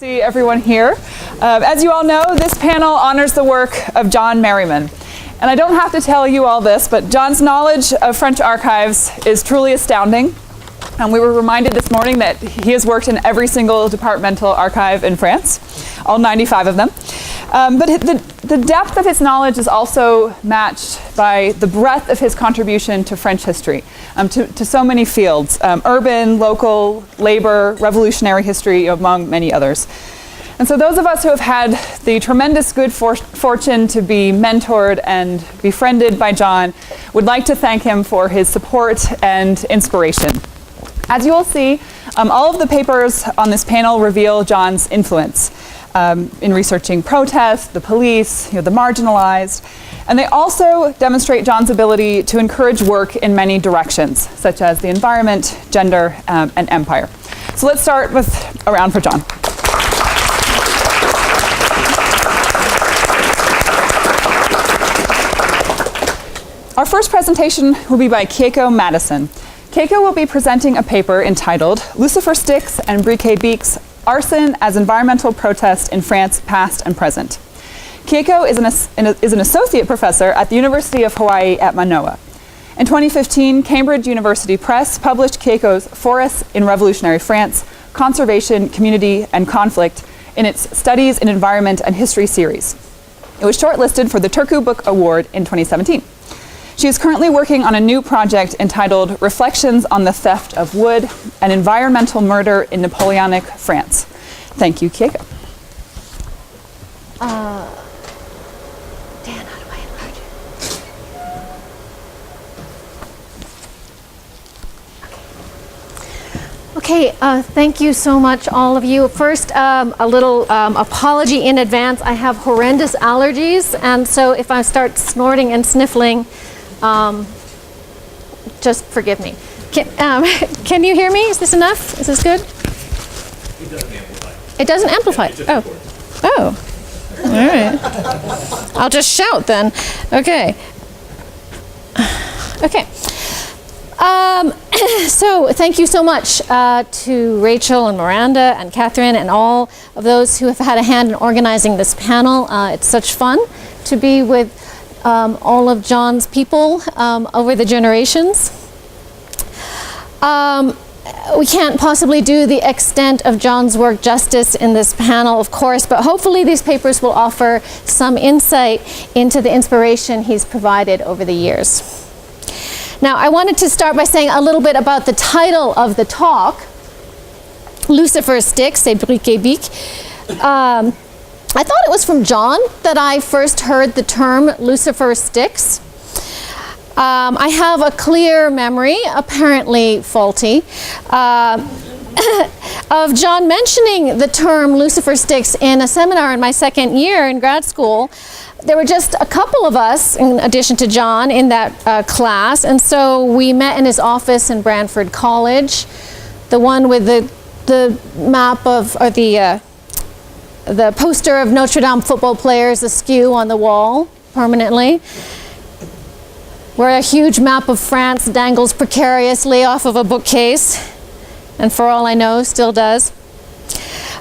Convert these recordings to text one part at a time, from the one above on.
See everyone here. As you all know, this panel honors the work of John Merriman. And I don't have to tell you all this, but John's knowledge of French archives is truly astounding. And we were reminded this morning that he has worked in every single departmental archive in France, all 95 of them. But the depth of his knowledge is also matched by the breadth of his contribution to French history, to so many fields, urban, local, labor, revolutionary history, among many others. And so those of us who have had the tremendous good fortune to be mentored and befriended by John would like to thank him for his support and inspiration. As you will see, all of the papers on this panel reveal John's influence in researching protests, the police, the marginalized, and they also demonstrate John's ability to encourage work in many directions, such as the environment, gender, and empire. So let's start with a round for John. Our first presentation will be by Kieko Matteson. Kieko will be presenting a paper entitled Lucifer Sticks and Briquets Bics, Arson as Environmental Protest in France Past and Present. Kieko is an associate professor at the University of Hawaii at Manoa. In 2015, Cambridge University Press published Kieko's Forests in Revolutionary France, Conservation, Community, and Conflict in its Studies in Environment and History series. It was shortlisted for the Turku Book Award in 2017. She is currently working on a new project entitled Reflections on the Theft of Wood, an Environmental Murder in Napoleonic France. Thank you, Kieko. Dan, how do I enlarge it? Okay, thank you so much, all of you. First, a little apology in advance. I have horrendous allergies, and so if I start snorting and sniffling, just forgive me. Can you hear me? Is this enough? Is this good? It doesn't amplify. It doesn't amplify? Oh. All right. I'll just shout then. Okay. Okay. So thank you so much to Rachel and Miranda and Catherine and all of those who have had a hand in organizing this panel. It's such fun to be with all of John's people over the generations. We can't possibly do the extent of John's work justice in this panel, of course, but hopefully these papers will offer some insight into the inspiration he's provided over the years. Now, I wanted to start by saying a little bit about the title of the talk, Lucifer Sticks et Briquets Bics. I thought it was from John that I first heard the term Lucifer Sticks. I have a clear memory, apparently faulty, of John mentioning the term Lucifer Sticks in a seminar in my second year in grad school. There were just a couple of us, in addition to John, in that class, and so we met in his office in Brantford College, the one with the map of, or the poster of Notre Dame football players askew on the wall permanently, where a huge map of France dangles precariously off of a bookcase, and for all I know, still does.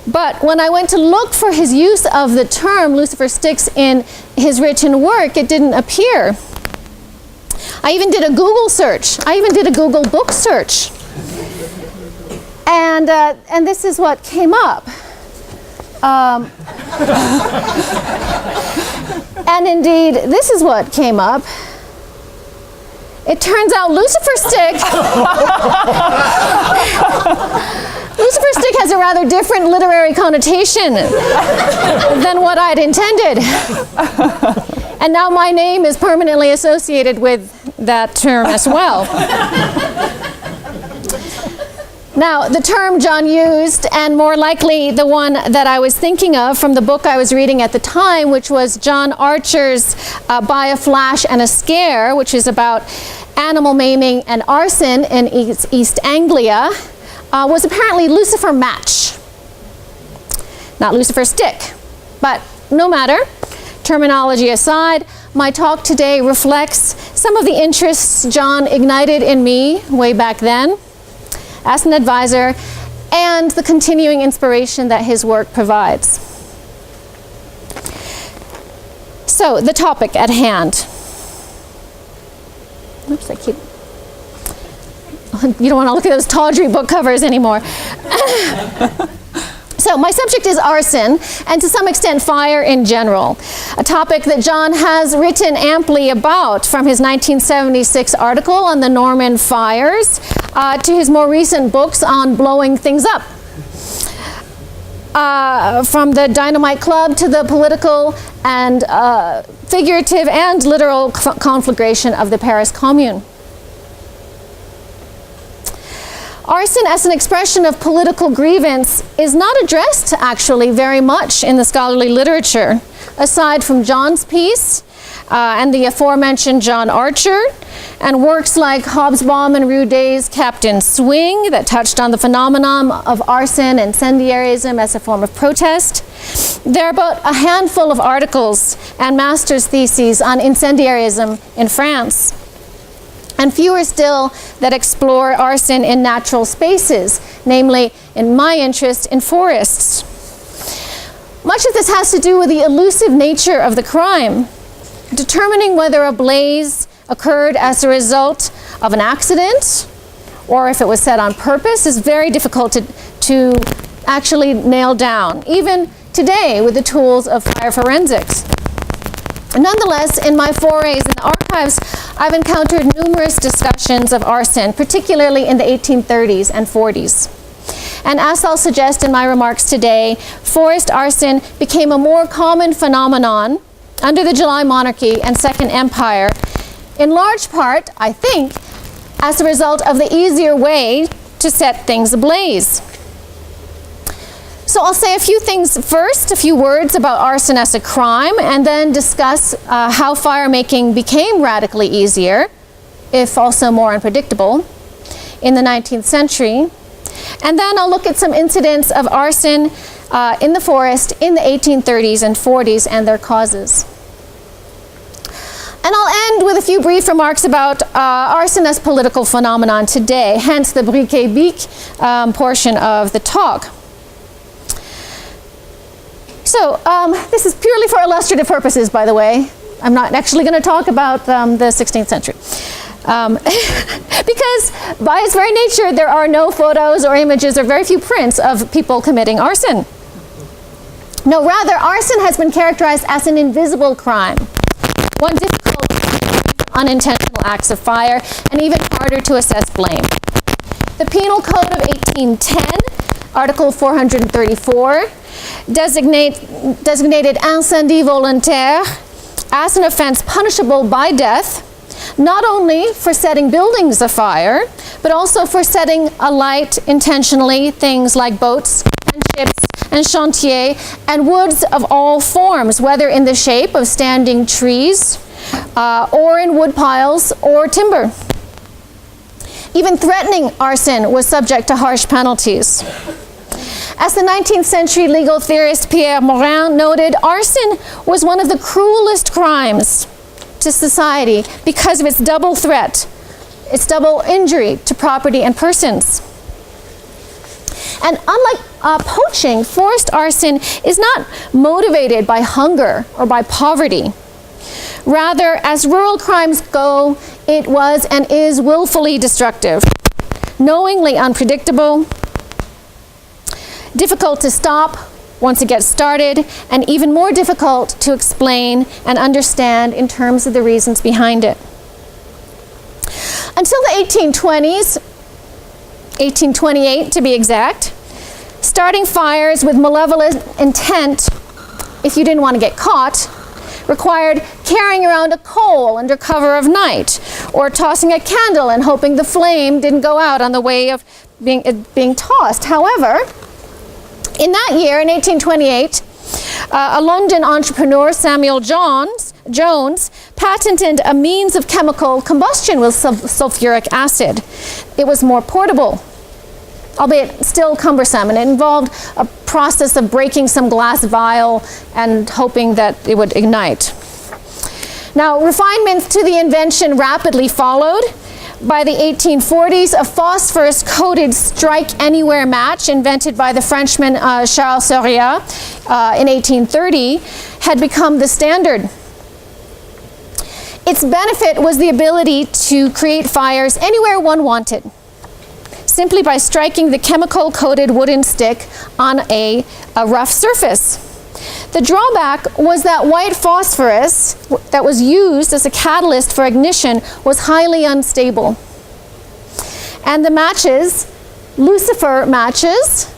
But when I went to look for his use of the term Lucifer Sticks in his written work, it didn't appear. I even did a Google search. I even did a Google book search. And this is what came up. And indeed, this is what came up. It turns out Lucifer Stick Lucifer Stick has a rather different literary connotation than what I'd intended. And now my name is permanently associated with that term as well. Now, the term John used, and more likely the one that I was thinking of from the book I was reading at the time, which was John Archer's By a Flash and a Scare, which is about animal maiming and arson in East Anglia, was apparently Lucifer Match, not Lucifer Stick. But no matter, terminology aside, my talk today reflects some of the interests John ignited in me way back then as an advisor, and the continuing inspiration that his work provides. So, the topic at hand. Oops, I keep... You don't want to look at those tawdry book covers anymore. So my subject is arson, and to some extent fire in general, a topic that John has written amply about, from his 1976 article on the Norman fires to his more recent books on blowing things up. From the Dynamite Club to the political and figurative and literal conflagration of the Paris Commune. Arson as an expression of political grievance is not addressed actually very much in the scholarly literature, aside from John's piece and the aforementioned John Archer, and works like Hobsbawm and Roulet's Captain Swing that touched on the phenomenon of arson and incendiarism as a form of protest. There are about a handful of articles and master's theses on incendiarism in France, and fewer still that explore arson in natural spaces, namely, in my interest, in forests. Much of this has to do with the elusive nature of the crime. Determining whether a blaze occurred as a result of an accident or if it was set on purpose is very difficult to actually nail down, even today with the tools of fire forensics. Nonetheless, in my forays in the archives, I've encountered numerous discussions of arson, particularly in the 1830s and 40s. And as I'll suggest in my remarks today, forest arson became a more common phenomenon under the July Monarchy and Second Empire, in large part, I think, as a result of the easier way to set things ablaze. So I'll say a few things first, a few words about arson as a crime, and then discuss how fire making became radically easier, if also more unpredictable, in the 19th century. And then I'll look at some incidents of arson in the forest in the 1830s and 40s and their causes. And I'll end with a few brief remarks about arson as political phenomenon today, hence the Briquets Bics portion of the talk. So this is purely for illustrative purposes, by the way. I'm not actually going to talk about the 16th century. Because by its very nature, there are no photos or images or very few prints of people committing arson. No, rather, arson has been characterized as an invisible crime, one difficult to achieve unintentional acts of fire, and even harder to assess blame. The Penal Code of 1810, Article 434, designated incendie volontaire as an offense punishable by death, not only for setting buildings afire, but also for setting alight intentionally things like boats and ships and chantier and woods of all forms, whether in the shape of standing trees or in wood piles or timber. Even threatening arson was subject to harsh penalties. As the 19th century legal theorist Pierre Morin noted, arson was one of the cruelest crimes to society because of its double threat, its double injury to property and persons. And unlike poaching, forest arson is not motivated by hunger or by poverty. Rather, as rural crimes go, it was and is willfully destructive, knowingly unpredictable, difficult to stop once it gets started, and even more difficult to explain and understand in terms of the reasons behind it. Until the 1820s, 1828 to be exact, starting fires with malevolent intent, if you didn't want to get caught, required carrying around a coal under cover of night, or tossing a candle and hoping the flame didn't go out on the way of being tossed. However, in that year, in 1828, a London entrepreneur, Samuel Jones, patented a means of chemical combustion with sulfuric acid. It was more portable, albeit still cumbersome, and it involved a process of breaking some glass vial and hoping that it would ignite. Now, refinements to the invention rapidly followed, By the 1840s, a phosphorus-coated strike-anywhere match invented by the Frenchman Charles Soria in 1830 had become the standard. Its benefit was the ability to create fires anywhere one wanted, simply by striking the chemical-coated wooden stick on a rough surface. The drawback was that white phosphorus that was used as a catalyst for ignition was highly unstable. And the matches, Lucifer matches,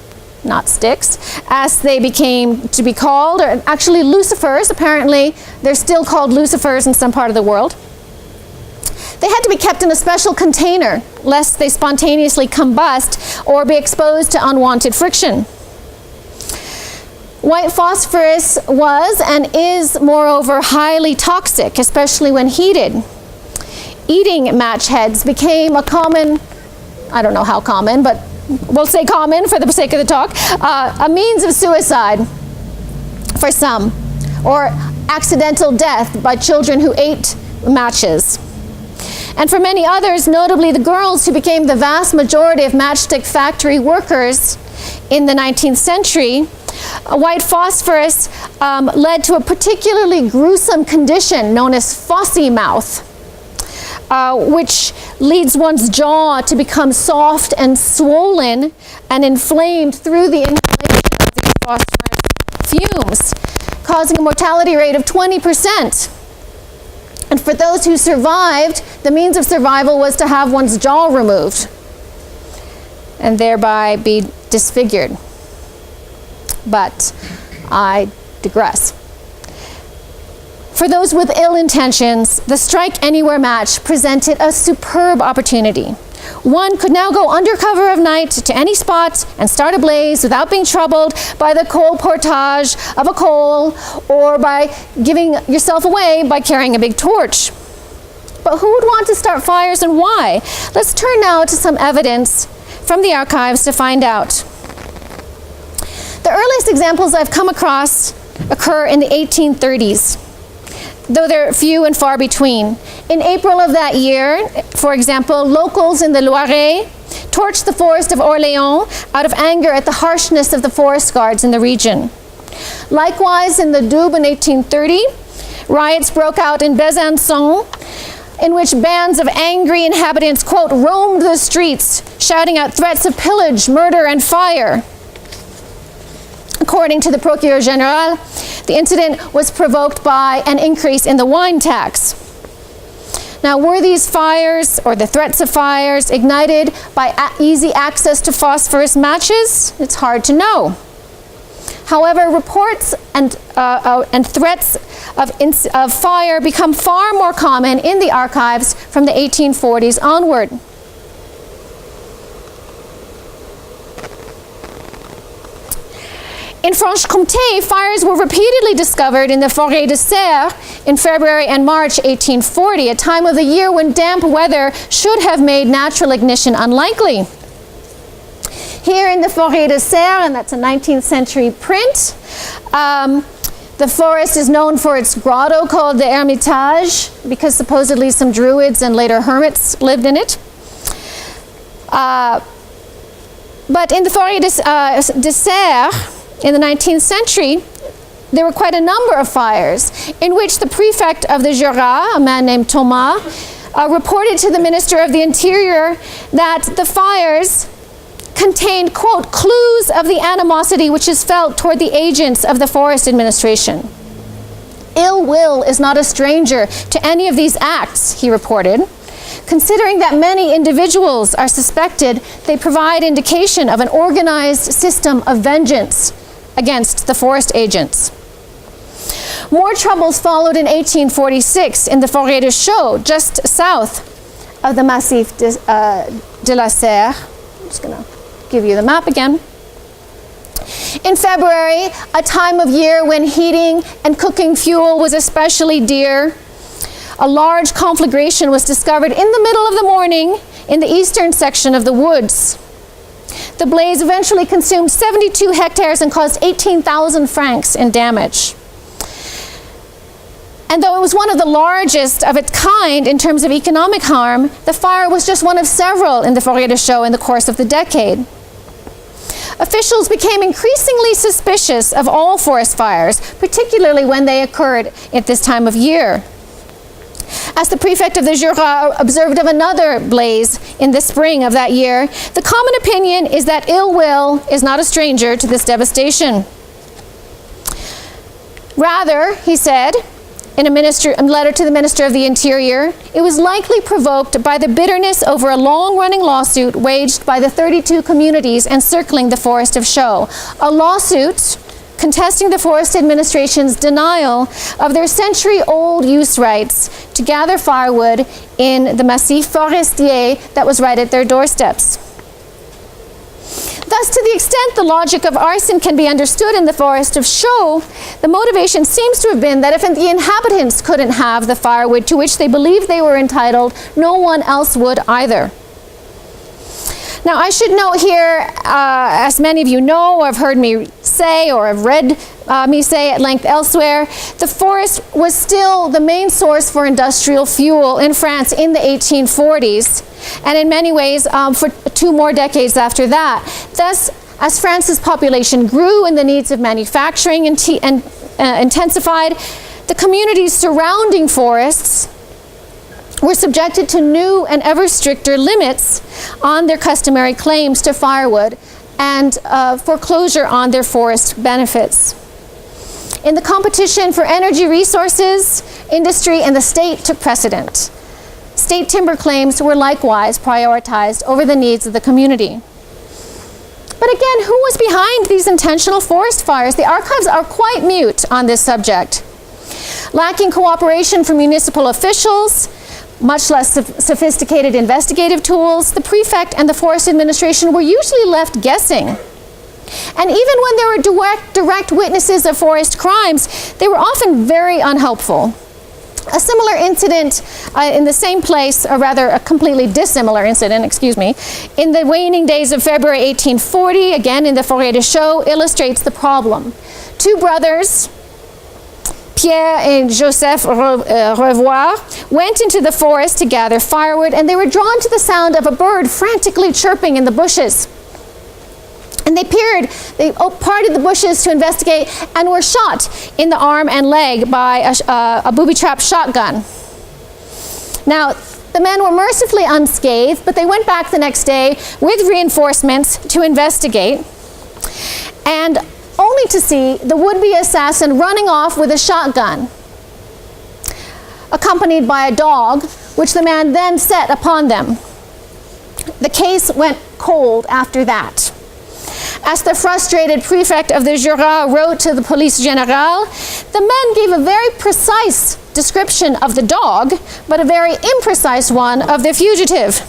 not sticks, as they became to be called, or actually lucifers, apparently they're still called lucifers in some part of the world. They had to be kept in a special container, lest they spontaneously combust or be exposed to unwanted friction. White phosphorus was and is, moreover, highly toxic, especially when heated. Eating match heads became a common, I don't know how common, but we'll say common for the sake of the talk, a means of suicide for some, or accidental death by children who ate matches. And for many others, notably the girls who became the vast majority of matchstick factory workers in the 19th century, white phosphorus led to a particularly gruesome condition known as phossy mouth, which leads one's jaw to become soft and swollen and inflamed through the inhalation of these phosphorus fumes, causing a mortality rate of 20%. And for those who survived, the means of survival was to have one's jaw removed and thereby be disfigured. But I digress. For those with ill intentions, the Strike Anywhere match presented a superb opportunity. One could now go under cover of night to any spot and start a blaze without being troubled by the coal portage of a coal or by giving yourself away by carrying a big torch. But who would want to start fires and why? Let's turn now to some evidence from the archives to find out. The earliest examples I've come across occur in the 1830s, though they're few and far between. In April of that year, for example, locals in the Loiret torched the forest of Orléans out of anger at the harshness of the forest guards in the region. Likewise, in the Doubs in 1830, riots broke out in Besançon, in which bands of angry inhabitants, quote, roamed the streets, shouting out threats of pillage, murder, and fire. According to the Procureur Général, the incident was provoked by an increase in the wine tax. Now, were these fires, or the threats of fires, ignited by easy access to phosphorus matches? It's hard to know. However, reports and threats of fire become far more common in the archives from the 1840s onward. In Franche-Comté, fires were repeatedly discovered in the Forêt de Serre in February and March 1840, a time of the year when damp weather should have made natural ignition unlikely. Here in the Forêt de Serre, and that's a 19th century print, the forest is known for its grotto called the Armitage, because supposedly some druids and later hermits lived in it. But in the Forêt de Serre, in the 19th century, there were quite a number of fires in which the prefect of the Jura, a man named Thomas, reported to the Minister of the Interior that the fires contained, quote, clues of the animosity which is felt toward the agents of the forest administration. Ill will is not a stranger to any of these acts, he reported. Considering that many individuals are suspected, they provide indication of an organized system of vengeance against the forest agents. More troubles followed in 1846 in the Forêt de Chaux, just south of the Massif de la Serre. I'm just going to give you the map again. In February, a time of year when heating and cooking fuel was especially dear, a large conflagration was discovered in the middle of the morning in the eastern section of the woods. The blaze eventually consumed 72 hectares and caused 18,000 francs in damage. And though it was one of the largest of its kind in terms of economic harm, the fire was just one of several in the Forêt de Chaux in the course of the decade. Officials became increasingly suspicious of all forest fires, particularly when they occurred at this time of year. As the prefect of the Jura observed of another blaze in the spring of that year, the common opinion is that ill will is not a stranger to this devastation. Rather, he said, in a letter to the Minister of the Interior, it was likely provoked by the bitterness over a long-running lawsuit waged by the 32 communities encircling the Forest of Chaux. A lawsuit contesting the Forest Administration's denial of their century-old use rights to gather firewood in the Massif Forestier that was right at their doorsteps. Thus, to the extent the logic of arson can be understood in the Forest of Chaux, the motivation seems to have been that if the inhabitants couldn't have the firewood to which they believed they were entitled, no one else would either. Now, I should note here, as many of you know or have heard me say or have read me say at length elsewhere, the forest was still the main source for industrial fuel in France in the 1840s, and in many ways for 2 more decades after that. Thus, as France's population grew and the needs of manufacturing intensified, the communities surrounding forests were subjected to new and ever stricter limits on their customary claims to firewood and foreclosure on their forest benefits. In the competition for energy resources, industry and the state took precedent. State timber claims were likewise prioritized over the needs of the community. But again, who was behind these intentional forest fires? The archives are quite mute on this subject. Lacking cooperation from municipal officials, much less sophisticated investigative tools, the prefect and the Forest Administration were usually left guessing. And even when there were direct witnesses of forest crimes, they were often very unhelpful. A similar incident in the same place, or rather a completely dissimilar incident, in the waning days of February 1840, again in the Forêt de Chaux, illustrates the problem. 2 brothers, Pierre and Joseph Revoir, went into the forest to gather firewood, and they were drawn to the sound of a bird frantically chirping in the bushes. And they parted the bushes to investigate and were shot in the arm and leg by a booby-trapped shotgun. Now, the men were mercifully unscathed, but they went back the next day with reinforcements to investigate, and only to see the would-be assassin running off with a shotgun, accompanied by a dog, which the man then set upon them. The case went cold after that. As the frustrated prefect of the Jura wrote to the Police Générale, the men gave a very precise description of the dog, but a very imprecise one of the fugitive.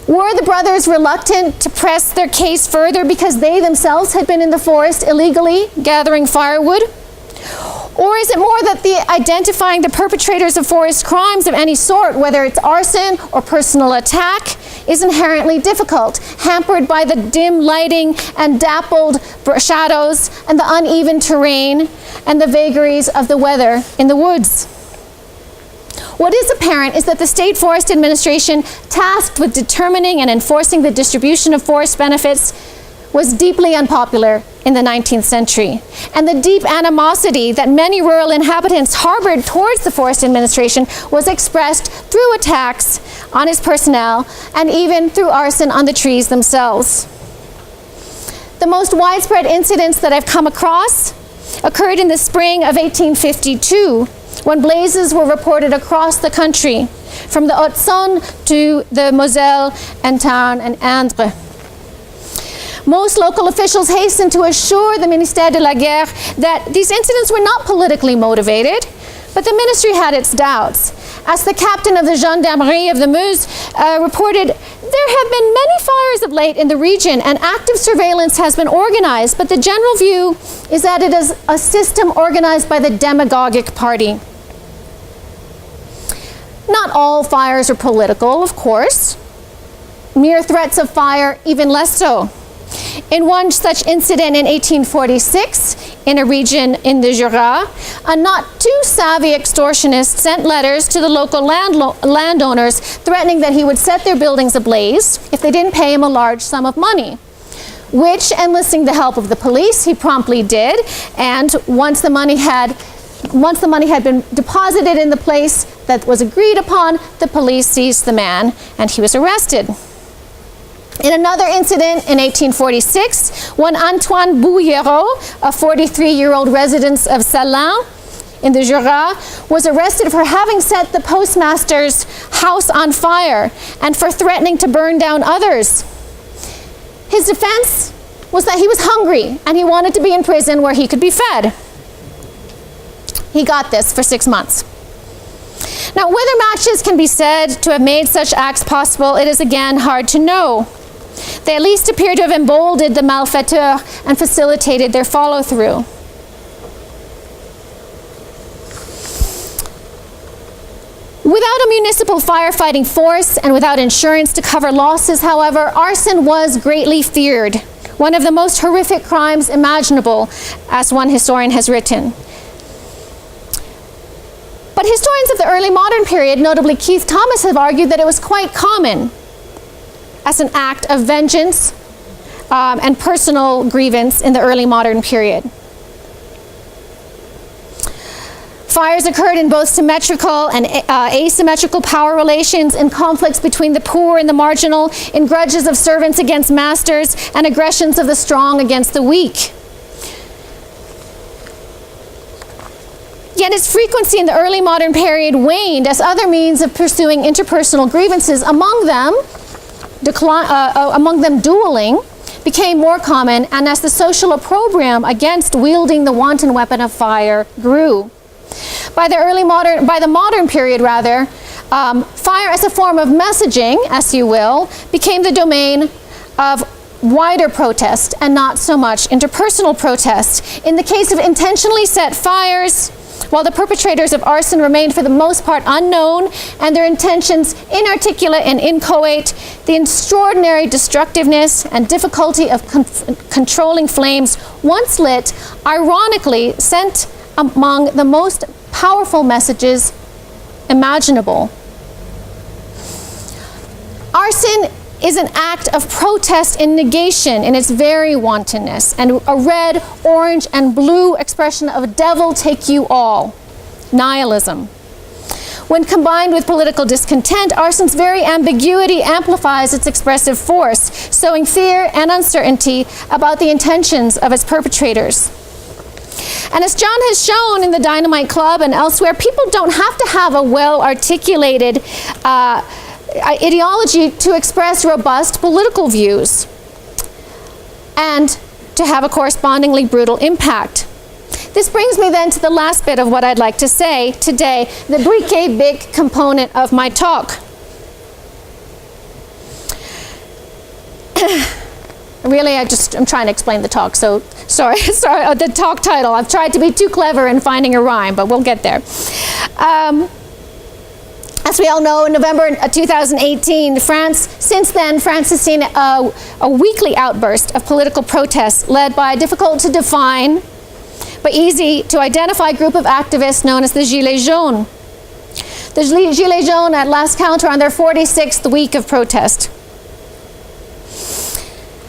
Were the brothers reluctant to press their case further because they themselves had been in the forest illegally gathering firewood? Or is it more that identifying the perpetrators of forest crimes of any sort, whether it's arson or personal attack, is inherently difficult, hampered by the dim lighting and dappled shadows and the uneven terrain and the vagaries of the weather in the woods? What is apparent is that the State Forest Administration, tasked with determining and enforcing the distribution of forest benefits, was deeply unpopular in the 19th century. And the deep animosity that many rural inhabitants harbored towards the Forest Administration was expressed through attacks on its personnel and even through arson on the trees themselves. The most widespread incidents that I've come across occurred in the spring of 1852, when blazes were reported across the country, from the Haute-Saône to the Moselle and Tarn and Indre. Most local officials hastened to assure the Ministère de la Guerre that these incidents were not politically motivated, but the ministry had its doubts. As the captain of the Gendarmerie of the Meuse reported, there have been many fires of late in the region and active surveillance has been organized, but the general view is that it is a system organized by the demagogic party. Not all fires are political, of course. Mere threats of fire, even less so. In one such incident in 1846, in a region in the Jura, a not too savvy extortionist sent letters to the local landowners threatening that he would set their buildings ablaze if they didn't pay him a large sum of money, which, enlisting the help of the police, he promptly did. And once the money had been deposited in the place that was agreed upon, the police seized the man and he was arrested. In another incident in 1846, when Antoine Bouillero, a 43-year-old resident of Salon in the Jura, was arrested for having set the postmaster's house on fire and for threatening to burn down others. His defense was that he was hungry and he wanted to be in prison where he could be fed. He got this for 6 months. Now, whether matches can be said to have made such acts possible, it is again hard to know. They at least appear to have emboldened the malfaiteurs and facilitated their follow-through. Without a municipal firefighting force and without insurance to cover losses, however, arson was greatly feared, one of the most horrific crimes imaginable, as one historian has written. But historians of the early modern period, notably Keith Thomas, have argued that it was quite common as an act of vengeance and personal grievance in the early modern period. Fires occurred in both symmetrical and asymmetrical power relations, in conflicts between the poor and the marginal, in grudges of servants against masters, and aggressions of the strong against the weak. Yet its frequency in the early modern period waned as other means of pursuing interpersonal grievances, among them dueling, became more common, and as the social opprobrium against wielding the wanton weapon of fire grew. By the modern period, fire as a form of messaging, as you will, became the domain of wider protest and not so much interpersonal protest. In the case of intentionally set fires, while the perpetrators of arson remained for the most part unknown and their intentions inarticulate and inchoate, the extraordinary destructiveness and difficulty of controlling flames once lit, ironically sent among the most powerful messages imaginable. Arson is an act of protest in negation in its very wantonness, and a red, orange, and blue expression of devil take you all, nihilism. When combined with political discontent, arson's very ambiguity amplifies its expressive force, sowing fear and uncertainty about the intentions of its perpetrators. And as John has shown in the Dynamite Club and elsewhere, people don't have to have a well-articulated ideology to express robust political views and to have a correspondingly brutal impact. This brings me then to the last bit of what I'd like to say today, the Briquets Bics component of my talk. Really, I'm trying to explain the talk, so sorry, the talk title. I've tried to be too clever in finding a rhyme, but we'll get there. As we all know, in November 2018, since then, France has seen a weekly outburst of political protests led by a difficult to define but easy to identify group of activists known as the Gilets jaunes. The Gilets jaunes at last count are on their 46th week of protest.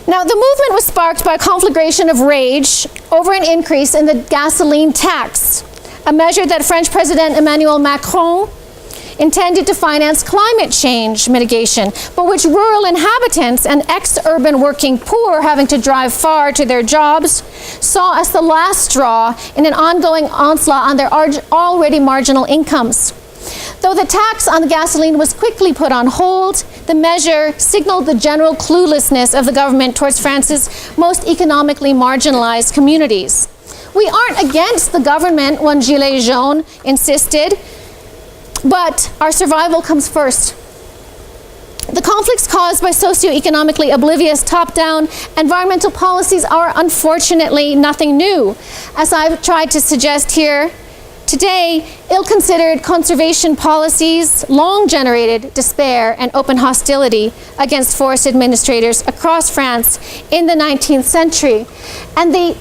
Now, the movement was sparked by a conflagration of rage over an increase in the gasoline tax, a measure that French President Emmanuel Macron intended to finance climate change mitigation, but which rural inhabitants and ex-urban working poor having to drive far to their jobs saw as the last straw in an ongoing onslaught on their already marginal incomes. Though the tax on the gasoline was quickly put on hold, the measure signaled the general cluelessness of the government towards France's most economically marginalized communities. We aren't against the government, one Gilet jaune insisted, but our survival comes first. The conflicts caused by socioeconomically oblivious top-down environmental policies are unfortunately nothing new. As I've tried to suggest here Today, ill-considered conservation policies long generated despair and open hostility against forest administrators across France in the 19th century. And the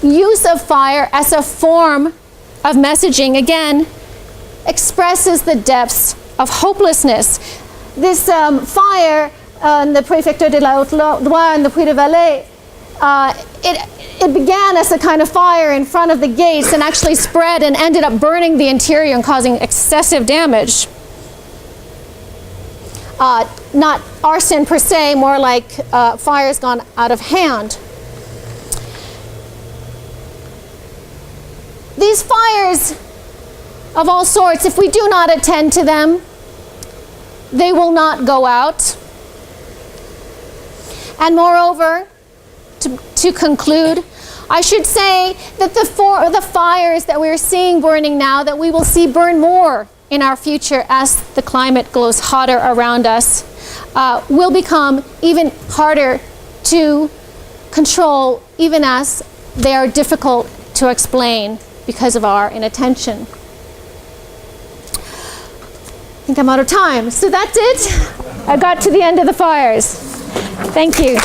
use of fire as a form of messaging, again, expresses the depths of hopelessness. This fire in the Préfecture de la Haute-Loire in the Puy-de-Valais, it began as a kind of fire in front of the gates and actually spread and ended up burning the interior and causing excessive damage. Not arson per se, more like fires gone out of hand. These fires of all sorts, if we do not attend to them, they will not go out. And moreover, to conclude, I should say that the fires that we're seeing burning now, that we will see burn more in our future as the climate grows hotter around us, will become even harder to control, even as they are difficult to explain because of our inattention. I think I'm out of time. So that's it. I got to the end of the fires. Thank you.